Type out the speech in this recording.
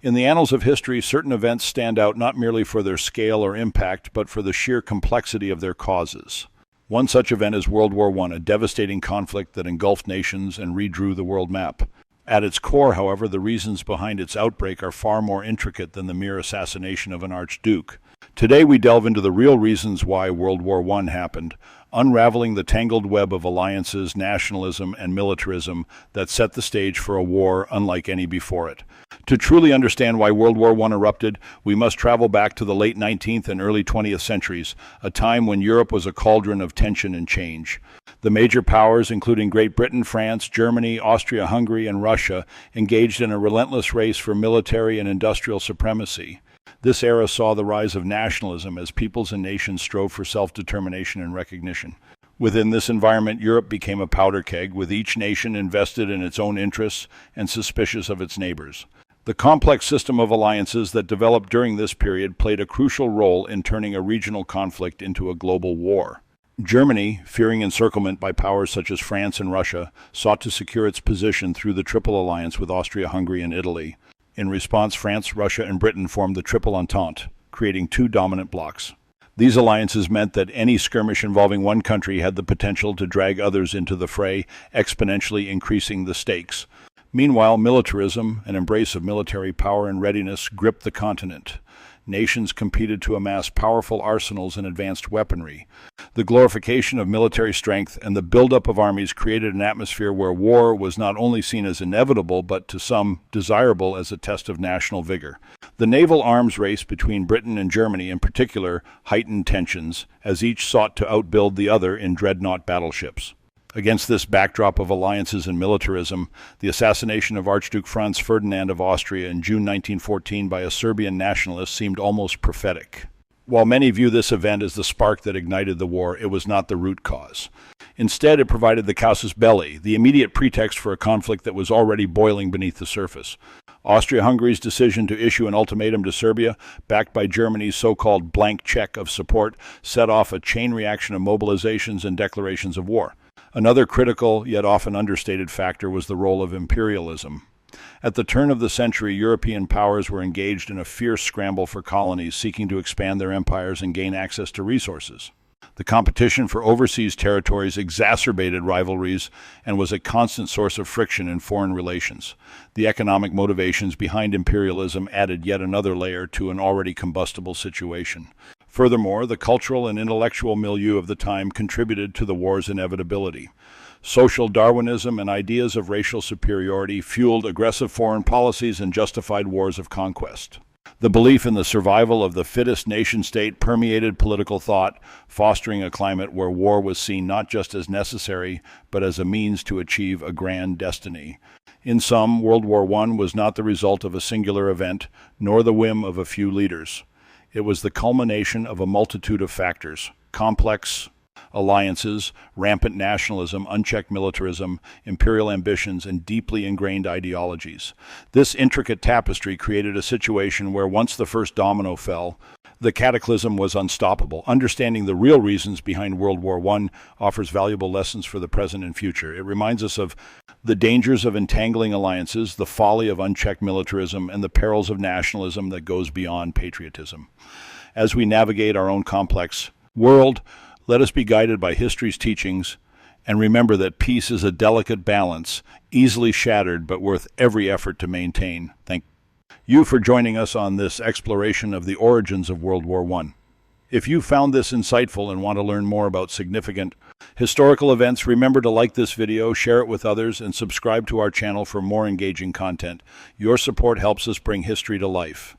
In the annals of history, certain events stand out not merely for their scale or impact, but for the sheer complexity of their causes. One such event is World War I, a devastating conflict that engulfed nations and redrew the world map. At its core, however, the reasons behind its outbreak are far more intricate than the mere assassination of an archduke. Today we delve into the real reasons why World War I happened, unraveling the tangled web of alliances, nationalism, and militarism that set the stage for a war unlike any before it. To truly understand why World War I erupted, we must travel back to the late 19th and early 20th centuries, a time when Europe was a cauldron of tension and change. The major powers, including Great Britain, France, Germany, Austria-Hungary, and Russia, engaged in a relentless race for military and industrial supremacy. This era saw the rise of nationalism as peoples and nations strove for self-determination and recognition. Within this environment, Europe became a powder keg, with each nation invested in its own interests and suspicious of its neighbors. The complex system of alliances that developed during this period played a crucial role in turning a regional conflict into a global war. Germany, fearing encirclement by powers such as France and Russia, sought to secure its position through the Triple Alliance with Austria-Hungary and Italy. In response, France, Russia, and Britain formed the Triple Entente, creating two dominant blocs. These alliances meant that any skirmish involving one country had the potential to drag others into the fray, exponentially increasing the stakes. Meanwhile, militarism, an embrace of military power and readiness, gripped the continent. Nations competed to amass powerful arsenals and advanced weaponry. The glorification of military strength and the buildup of armies created an atmosphere where war was not only seen as inevitable, but to some desirable as a test of national vigor. The naval arms race between Britain and Germany in particular heightened tensions, as each sought to outbuild the other in dreadnought battleships. Against this backdrop of alliances and militarism, the assassination of Archduke Franz Ferdinand of Austria in June 1914 by a Serbian nationalist seemed almost prophetic. While many view this event as the spark that ignited the war, it was not the root cause. Instead, it provided the casus belli, the immediate pretext for a conflict that was already boiling beneath the surface. Austria-Hungary's decision to issue an ultimatum to Serbia, backed by Germany's so-called blank check of support, set off a chain reaction of mobilizations and declarations of war. Another critical, yet often understated factor was the role of imperialism. At the turn of the century, European powers were engaged in a fierce scramble for colonies seeking to expand their empires and gain access to resources. The competition for overseas territories exacerbated rivalries and was a constant source of friction in foreign relations. The economic motivations behind imperialism added yet another layer to an already combustible situation. Furthermore, the cultural and intellectual milieu of the time contributed to the war's inevitability. Social Darwinism and ideas of racial superiority fueled aggressive foreign policies and justified wars of conquest. The belief in the survival of the fittest nation-state permeated political thought, fostering a climate where war was seen not just as necessary, but as a means to achieve a grand destiny. In sum, World War I was not the result of a singular event, nor the whim of a few leaders. It was the culmination of a multitude of factors: complex alliances, rampant nationalism, unchecked militarism, imperial ambitions, and deeply ingrained ideologies. This intricate tapestry created a situation where once the first domino fell, the cataclysm was unstoppable. Understanding the real reasons behind World War I offers valuable lessons for the present and future. It reminds us of the dangers of entangling alliances, the folly of unchecked militarism, and the perils of nationalism that goes beyond patriotism. As we navigate our own complex world, let us be guided by history's teachings and remember that peace is a delicate balance, easily shattered but worth every effort to maintain. Thank you for joining us on this exploration of the origins of World War I. If you found this insightful and want to learn more about significant historical events, remember to like this video, share it with others, and subscribe to our channel for more engaging content. Your support helps us bring history to life.